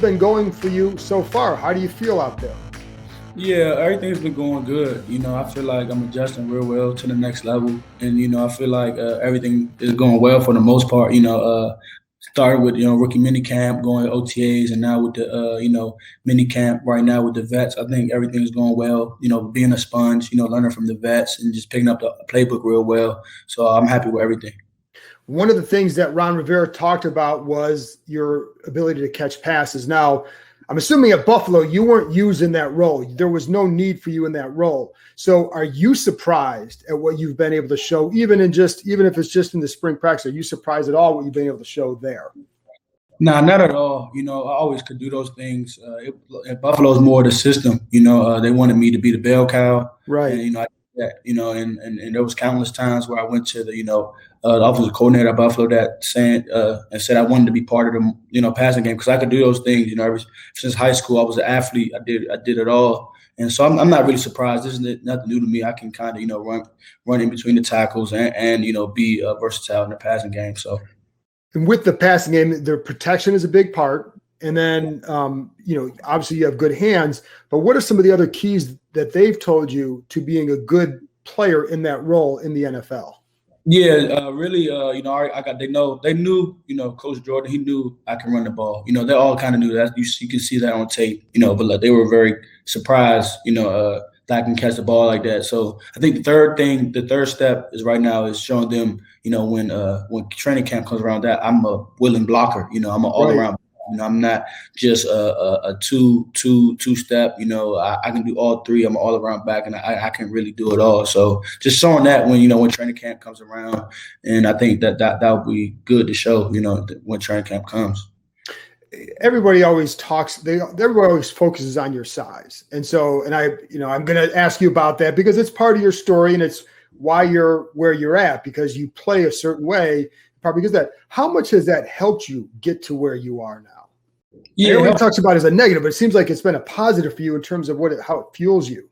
been going for you so far? How do you feel out there? Yeah, everything's been going good. I feel like I'm adjusting real well to the next level, and I feel like everything is going well for the most part. Started with rookie mini camp, going to OTAs, and now with the mini camp right now with the vets. I think everything's going well. Being a sponge, learning from the vets and just picking up the playbook real well. So I'm happy with everything. One of the things that Ron Rivera talked about was your ability to catch passes. Now, I'm assuming at Buffalo, you weren't used in that role. There was no need for you in that role. So are you surprised at what you've been able to show, even if it's just in the spring practice? Are you surprised at all what you've been able to show there? Nah, not at all. I always could do those things. At Buffalo's more the system. They wanted me to be the bell cow. Right. And, I did that, and there was countless times where I went to the offensive coordinator at Buffalo that said I wanted to be part of the, passing game because I could do those things. Ever since high school, I was an athlete. I did it all. And so I'm not really surprised. This is nothing new to me. I can kind of, run in between the tackles and be versatile in the passing game. So. And with the passing game, the protection is a big part. And then, obviously you have good hands. But what are some of the other keys that they've told you to being a good player in that role in the NFL? Yeah, really. They knew, Coach Jordan. He knew I can run the ball. They all kind of knew that. You can see that on tape. But they were very surprised. That I can catch the ball like that. So I think the third step is right now is showing them, when training camp comes around, that I'm a willing blocker. I'm an all around. I'm not just a two step. I can do all three. I'm an all around back, and I can really do it all. So just showing that when training camp comes around, and I think that would be good to show. When training camp comes. Everybody always everybody always focuses on your size. And I'm going to ask you about that because it's part of your story and it's why you're where you're at, because you play a certain way, probably because that. How much has that helped you get to where you are now? Yeah. Everyone talks about it as a negative, but it seems like it's been a positive for you in terms of how it fuels you.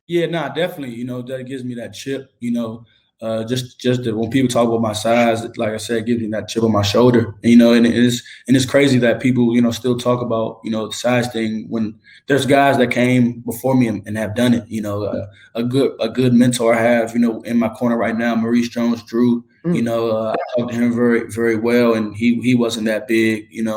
Yeah, definitely. That gives me that chip, just that when people talk about my size, like I said, it gives me that chip on my shoulder. And it's crazy that people, still talk about, the size thing when there's guys that came before me and have done it. A good mentor I have, in my corner right now, Maurice Jones-Drew. I talked to him very, very well, and he wasn't that big, and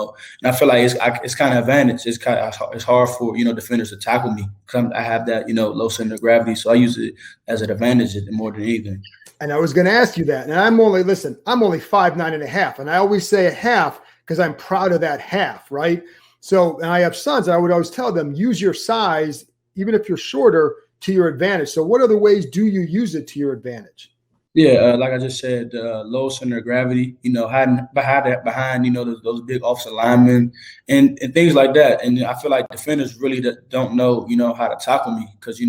I feel like it's kind of advantage. It's hard for defenders to tackle me because I have that low center of gravity, so I use it as an advantage more than anything. And I was going to ask you that, and I'm only 5'9.5", and I always say a half because I'm proud of that half, right? So, and I have sons, and I would always tell them use your size, even if you're shorter, to your advantage. So, what other ways do you use it to your advantage? Yeah, like I just said, low center of gravity, hiding behind those big offensive linemen and things like that. And I feel like defenders really don't know, how to tackle me because,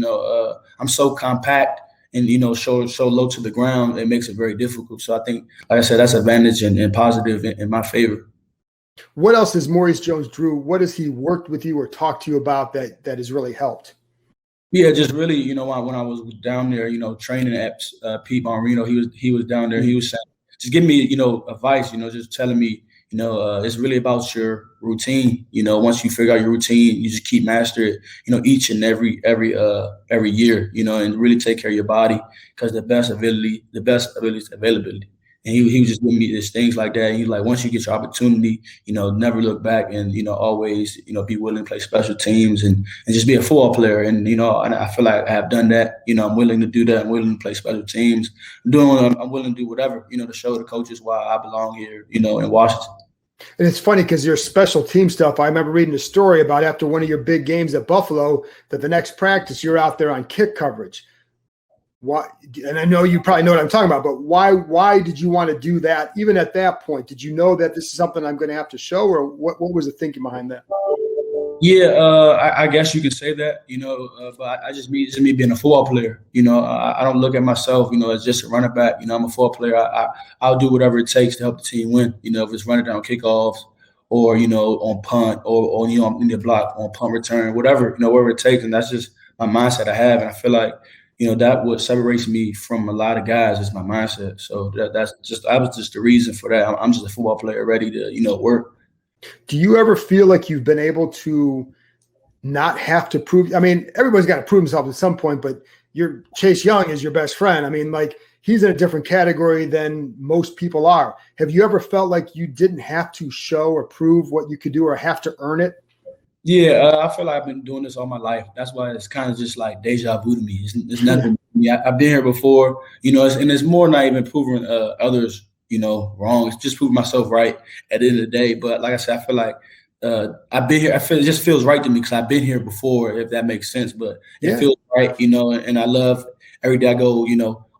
I'm so compact and, so low to the ground. It makes it very difficult. So I think, like I said, that's advantage and positive in my favor. What else is Maurice Jones-Drew? What has he worked with you or talked to you about that has really helped? Yeah, just really, when I was down there, training at Pete Marino, he was down there. He was saying, just give me, advice, just telling me, it's really about your routine. Once you figure out your routine, you just keep mastering it, each and every year, and really take care of your body because the best ability is availability. And he was just giving me these things like that. And he's like, once you get your opportunity, never look back and, always, be willing to play special teams and just be a football player. And, and I feel like I have done that. I'm willing to do that. I'm willing to play special teams. I'm willing to do whatever, to show the coaches why I belong here, in Washington. And it's funny because your special team stuff, I remember reading a story about after one of your big games at Buffalo that the next practice you're out there on kick coverage. Why? And I know you probably know what I'm talking about, but why did you want to do that? Even at that point, did you know that this is something I'm going to have to show, or what was the thinking behind that? Yeah, I guess you could say that, but I just me being a football player, I don't look at myself, as just a running back. I'm a football player. I'll do whatever it takes to help the team win. If it's running down kickoffs or, on punt or in the block on punt return, whatever, wherever it takes. And that's just my mindset I have. And I feel like, that what separates me from a lot of guys is my mindset. So that was just the reason for that. I'm just a football player ready to, work. Do you ever feel like you've been able to not have to prove? I mean, everybody's got to prove himself at some point, but Chase Young is your best friend. I mean, like, he's in a different category than most people are. Have you ever felt like you didn't have to show or prove what you could do or have to earn it? Yeah, I feel like I've been doing this all my life. That's why it's kind of just like deja vu to me. It's nothing. Yeah, I've been here before, and it's more not even proving others, wrong. It's just proving myself right at the end of the day. But like I said, I feel like I've been here. It just feels right to me because I've been here before, if that makes sense. But it feels right, and I love every day I go,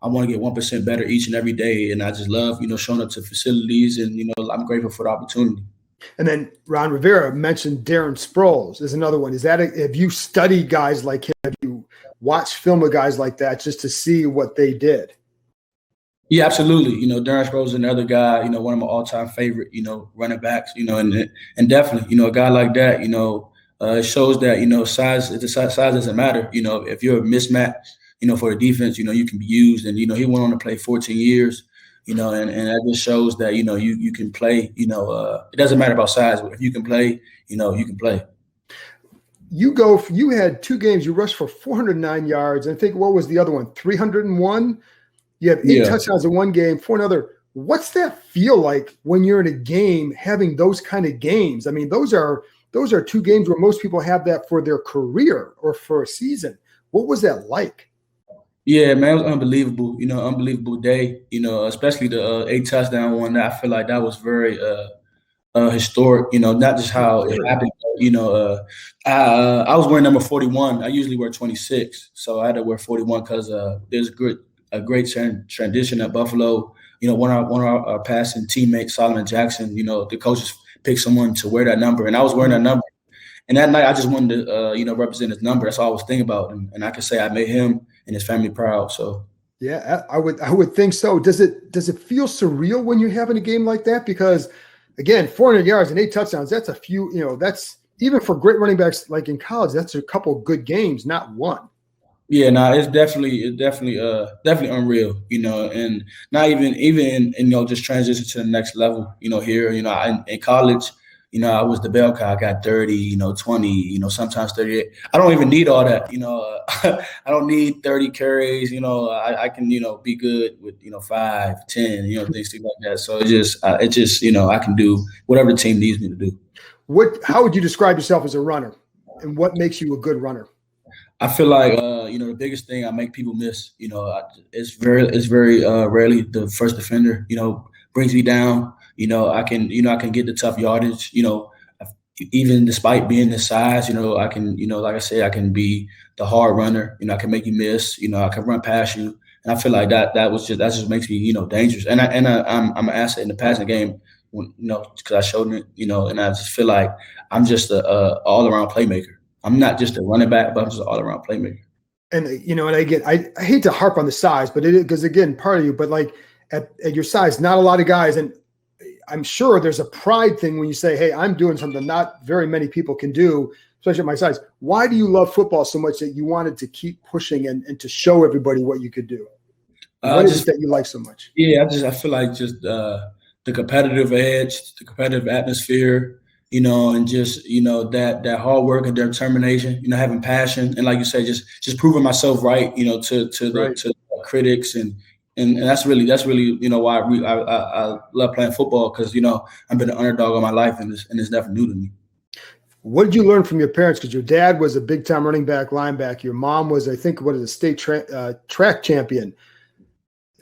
I want to get 1% better each and every day. And I just love, showing up to facilities and, I'm grateful for the opportunity. And then Ron Rivera mentioned Darren Sproles is another one. Have you studied guys like him? Have you watched film of guys like that just to see what they did? Yeah, absolutely. Darren Sproles is another guy, one of my all-time favorite, running backs, and definitely, a guy like that, it shows that, size doesn't matter. If you're a mismatch, for the defense, you can be used. And, he went on to play 14 years. And that just shows that, you can play, it doesn't matter about size, but if you can play, you can play. You had 2 games, you rushed for 409 yards. And I think, what was the other one? 301. You have 8 touchdowns in one game for another. What's that feel like when you're in a game having those kind of games? I mean, those are 2 games where most people have that for their career or for a season. What was that like? Yeah, man, it was unbelievable. Unbelievable day. Especially the 8 touchdown one. I feel like that was very historic. Not just how it happened. I was wearing number 41. I usually wear 26, so I had to wear 41 because there's a great transition at Buffalo. One of our passing teammates, Solomon Jackson. The coaches picked someone to wear that number, and I was wearing that number. And that night, I just wanted to, represent his number. That's all I was thinking about, and I could say I made him and his family proud. So, yeah, I would think so. Does it feel surreal when you're having a game like that? Because, again, 400 yards and 8 touchdowns. That's a few. That's even for great running backs like in college. That's a couple good games, not one. Yeah, no, it's definitely unreal. And not even just transition to the next level. Here, in college. I was the bell cow. I got 30, 20, sometimes 38. I don't even need all that. I don't need 30 carries. I can, be good with, 5, 10, things like that. So it just, I can do whatever the team needs me to do. How would you describe yourself as a runner, and what makes you a good runner? I feel like, the biggest thing I make people miss, it's very rarely the first defender, brings me down. I can get the tough yardage, even despite being this size, I can, like I say, I can be the hard runner, I can make you miss, I can run past you. And I feel like that just makes me, dangerous. And I'm an asset in the passing game, because I showed it, and I just feel like I'm just a all around playmaker. I'm not just a running back, but I'm just an all around playmaker. And, and again, I hate to harp on the size, but it is, because again, part of you, but like at your size, not a lot of guys. And I'm sure there's a pride thing when you say, hey, I'm doing something not very many people can do, especially at my size. Why do you love football so much that you wanted to keep pushing and to show everybody what you could do? What is it that you like so much? Yeah, I feel like just the competitive edge, the competitive atmosphere, and just, that hard work and determination, having passion. And like you say, just proving myself right, to the critics and that's really why I love playing football, because I've been an underdog all my life and it's never new to me. What did you learn from your parents? Because your dad was a big time running back, linebacker. Your mom was, I think, a state track champion.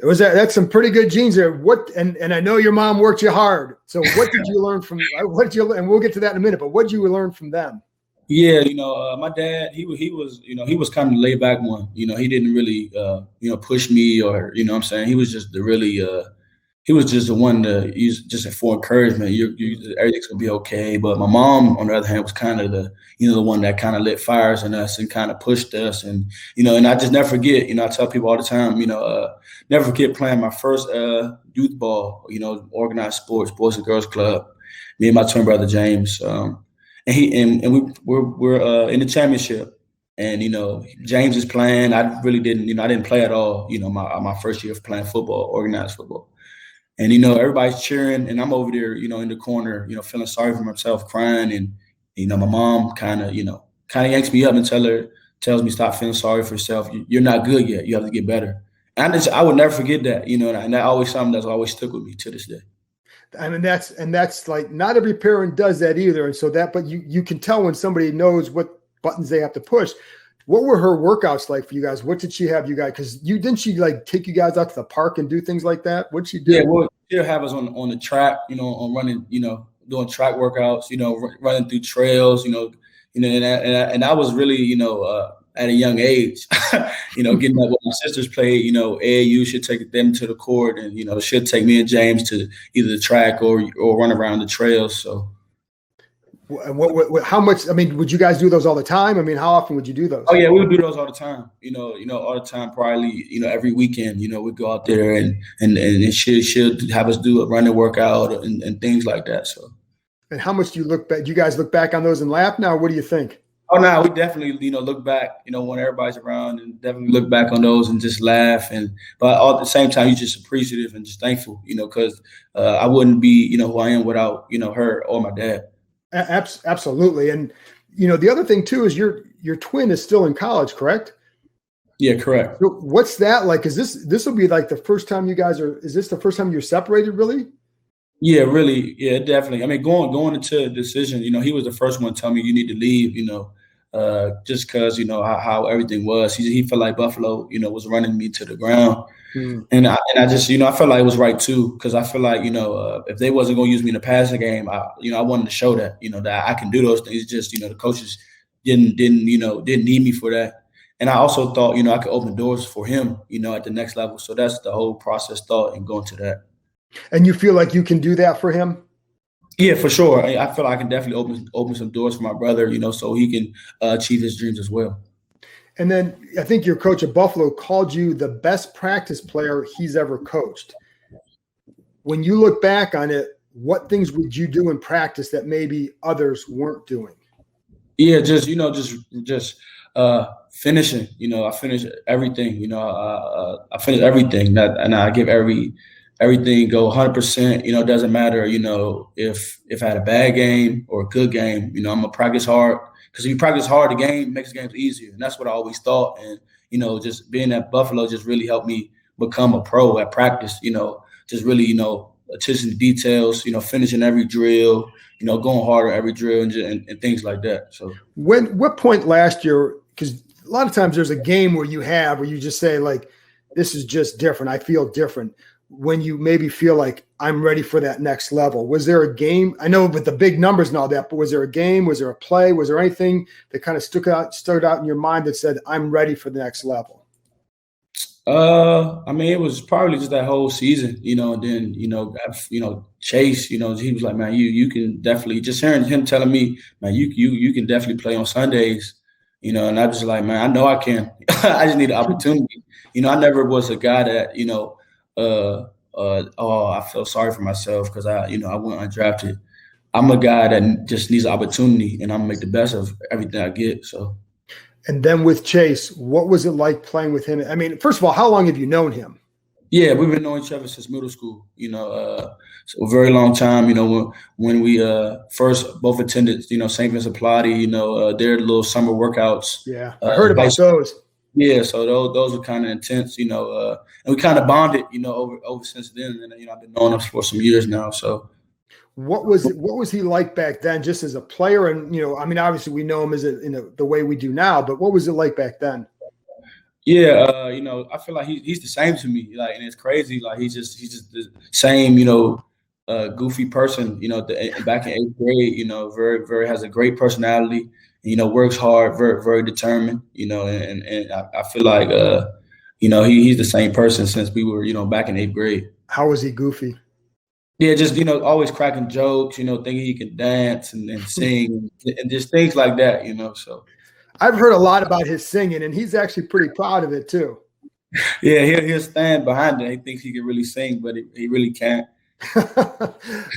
That's some pretty good genes there. And I know your mom worked you hard. So what did you learn from? And we'll get to that in a minute. But what did you learn from them? Yeah, my dad, he was kind of the laid back one. He didn't really, push me or, what I'm saying. He was just he was just the one to use just for encouragement. Everything's gonna be okay. But my mom, on the other hand, was kind of the one that kind of lit fires in us and kind of pushed us. And, and I just never forget, I tell people all the time, never forget playing my first youth ball, organized sports, Boys and Girls Club, me and my twin brother, James. And we're in the championship, and James is playing. I really didn't, I didn't play at all. My first year of playing football, organized football, And, you know, everybody's cheering and I'm over there, you know, in the corner, you know, feeling sorry for myself, crying. And, you know, my mom kind of yanks me up and tells me stop feeling sorry for yourself. You're not good yet. You have to get better. And I would never forget that, you know, and that always something that's always stuck with me to this day. I mean, that's like not every parent does that either. And so but you can tell when somebody knows what buttons they have to push. What were her workouts like for you guys? What did she have you guys? Because didn't she like take you guys out to the park and do things like that? What'd she do? Yeah, well, she'll have us on the track, you know, on running, you know, doing track workouts, you know, running through trails, and I was really, you know, at a young age, you know, getting up with my sisters played, you know, AAU should take them to the court and, you know, she'll take me and James to either the track or run around the trails. So. How much, I mean, would you guys do those all the time? I mean, how often would you do those? Oh yeah, we would do those all the time, you know, all the time, probably, you know, every weekend, you know, we'd go out there and she'll have us do a running workout and things like that. So. And how much do you look back? Do you guys look back on those and laugh now? What do you think? Oh, no, we definitely, you know, look back, you know, when everybody's around and definitely look back on those and just laugh. But all at the same time, you're just appreciative and just thankful, you know, because I wouldn't be, you know, who I am without, you know, her or my dad. Absolutely. And, you know, the other thing, too, is your twin is still in college, correct? Yeah, correct. So what's that like? Is this will be like the first time is this the first time you're separated, really? Yeah, really. Yeah, definitely. I mean, going into a decision, you know, he was the first one to tell me you need to leave, you know. Just because, you know, how everything was. He felt like Buffalo, you know, was running me to the ground. And I just, you know, I felt like it was right, too, because I feel like, you know, if they wasn't going to use me in the passing game, I wanted to show that, you know, that I can do those things. Just, you know, the coaches didn't need me for that. And I also thought, you know, I could open doors for him, you know, at the next level. So that's the whole process thought and going to that. And you feel like you can do that for him? Yeah, for sure. I feel like I can definitely open some doors for my brother, you know, so he can achieve his dreams as well. And then I think your coach at Buffalo called you the best practice player he's ever coached. When you look back on it, what things would you do in practice that maybe others weren't doing? Yeah, just finishing. You know, I finish everything. You know, I finish everything and I give everything go 100%, you know, it doesn't matter, you know, if I had a bad game or a good game, you know, I'm going to practice hard because if you practice hard, the game makes games easier. And that's what I always thought. And, you know, just being at Buffalo just really helped me become a pro at practice, you know, just really, you know, attention to details, you know, finishing every drill, you know, going harder every drill and things like that. So what point last year, because a lot of times there's a game where you just say like, this is just different. I feel different. When you maybe feel like I'm ready for that next level? Was there a game? I know with the big numbers and all that, but was there a game? Was there a play? Was there anything that kind of stood out in your mind that said, I'm ready for the next level? I mean, it was probably just that whole season, you know, and then, you know, Chase, you know, he was like, man, you can definitely, just hearing him telling me, man, you can definitely play on Sundays, you know, and I was like, man, I know I can. I just need an opportunity. You know, I never was a guy that, you know, I feel sorry for myself because I went undrafted. I'm a guy that just needs an opportunity, and I'm gonna make the best of everything I get. So, and then with Chase, what was it like playing with him? I mean, first of all, how long have you known him? Yeah, we've been knowing each other since middle school. You know, so a very long time. You know, when we first both attended, you know, St. Vincent Pallotti, you know, their little summer workouts. Yeah, I heard about those. Yeah, so those were kind of intense, you know, and we kind of bonded, you know, over since then. And you know, I've been knowing him for some years now. So, what was he like back then, just as a player? And you know, I mean, obviously we know him as the way we do now, but what was it like back then? Yeah, you know, I feel like he's the same to me, like, and it's crazy. Like he's just the same, you know, goofy person, you know, back in 8th grade, you know, very has a great personality. You know, works hard, very, very determined, you know, and I feel like, you know, he's the same person since we were, you know, back in 8th grade. How was he goofy? Yeah, just, you know, always cracking jokes, you know, thinking he can dance and sing and just things like that, you know, so. I've heard a lot about his singing, and he's actually pretty proud of it, too. Yeah, he'll stand behind it. He thinks he can really sing, but he really can't.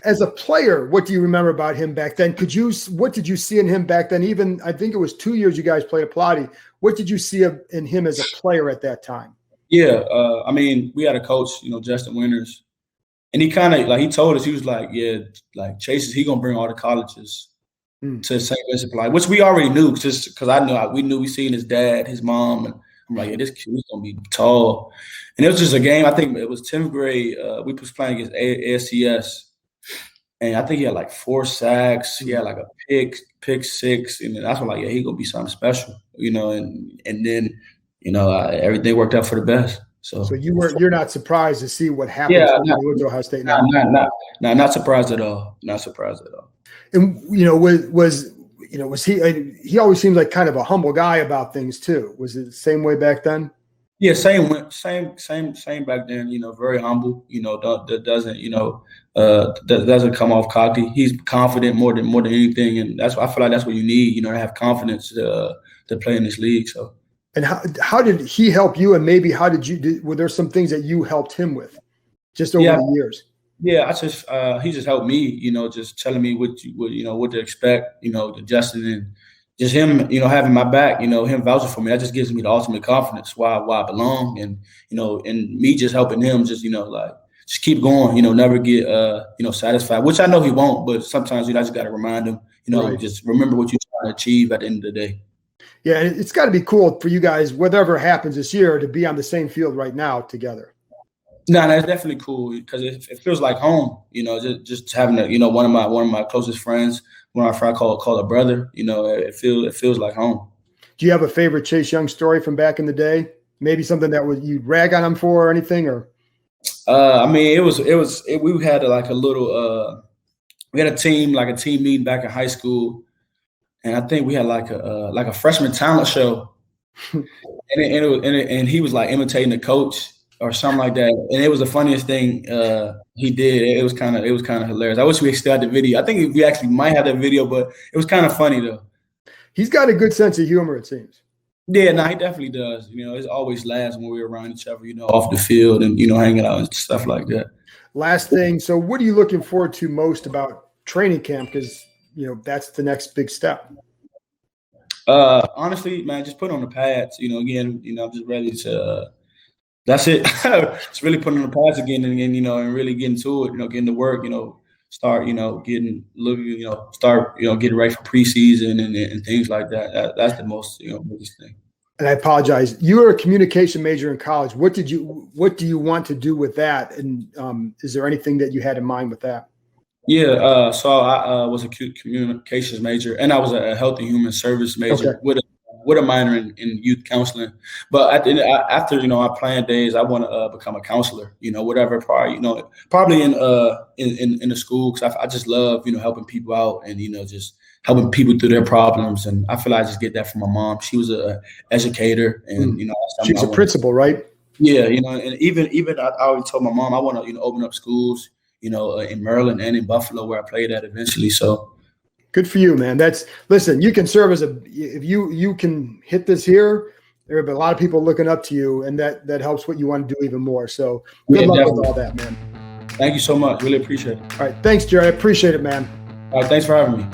As a player, what do you remember about him back then? What did you see in him back then? Even I think it was 2 years you guys played at Pallotti. What did you see in him as a player at that time? Yeah, I mean, we had a coach, you know, Justin Winters, And he kind of like he told us, he was like, yeah, like Chase he gonna bring all the colleges to St. Vincent Supply, which we already knew just because we seen his dad, his mom, and I'm like, yeah, this kid's gonna be tall. And it was just a game. I think it was 10th grade. We was playing against ASCS, and I think he had like 4 sacks. He had like a pick 6, and that's when like, yeah, he gonna be something special, you know. And then, you know, everything worked out for the best. So you're not surprised to see what happened when you went to Ohio State now? Not surprised at all. Not surprised at all. And you know, was he always seemed like kind of a humble guy about things too. Was it the same way back then? Yeah, same back then. You know, very humble. You know, doesn't come off cocky. He's confident more than anything, and I feel like that's what you need. You know, to have confidence to play in this league. So. And how did he help you? And maybe how did you were there some things that you helped him with just over the years? Yeah, he just helped me, you know, just telling me what to expect, you know, adjusting, and just him, you know, having my back, you know, him vouching for me. That just gives me the ultimate confidence why I belong, and you know, and me just helping him, just, you know, like just keep going, you know, never get you know, satisfied, which I know he won't, but sometimes, you know, I just got to remind him, you know, just remember what you're trying to achieve at the end of the day. Yeah, and it's got to be cool for you guys, whatever happens this year, to be on the same field right now together. No, that's definitely cool because it feels like home. You know, just having you know, one of my closest friends, one of my friends call a brother. You know, it feels like home. Do you have a favorite Chase Young story from back in the day? Maybe something that you'd rag on him for or anything, or? I mean, we had like a little we had a team meeting back in high school. And I think we had like a freshman talent show, and he was like imitating the coach or something like that. And it was the funniest thing he did. It was kind of hilarious. I wish we still had the video. I think we actually might have that video, but it was kind of funny though. He's got a good sense of humor, it seems. Yeah, no, he definitely does. You know, it always laughs when we're around each other, you know, off the field and, you know, hanging out and stuff like that. Last thing. So what are you looking forward to most about training camp? Because, you know, that's the next big step. Honestly, man, just put on the pads. You know, again, you know, I'm just ready to. That's it. Just really putting on the pads again, and you know, and really getting to it. You know, getting to work. You know, start. You know, getting getting ready for preseason and things like that. That's the most, you know, biggest thing. And I apologize. You were a communication major in college. What do you want to do with that? And is there anything that you had in mind with that? Yeah, so I was a communications major, and I was a health and human service major with a minor in youth counseling. But after you know, our playing days, I want to become a counselor. You know, whatever, probably in the school, because I just love, you know, helping people out and, you know, just helping people through their problems. And I feel like I just get that from my mom. She was an educator, and you know, she's a principal, right? Yeah, you know, and even I already told my mom I want to, you know, open up schools, you know, in Maryland and in Buffalo, where I played at eventually. So good for you, man. Listen, you can serve if you can hit this here, there have been a lot of people looking up to you, and that helps what you want to do even more. So good luck with all that, man. Thank you so much. Really appreciate it. All right. Thanks, Jared. I appreciate it, man. All right. Thanks for having me.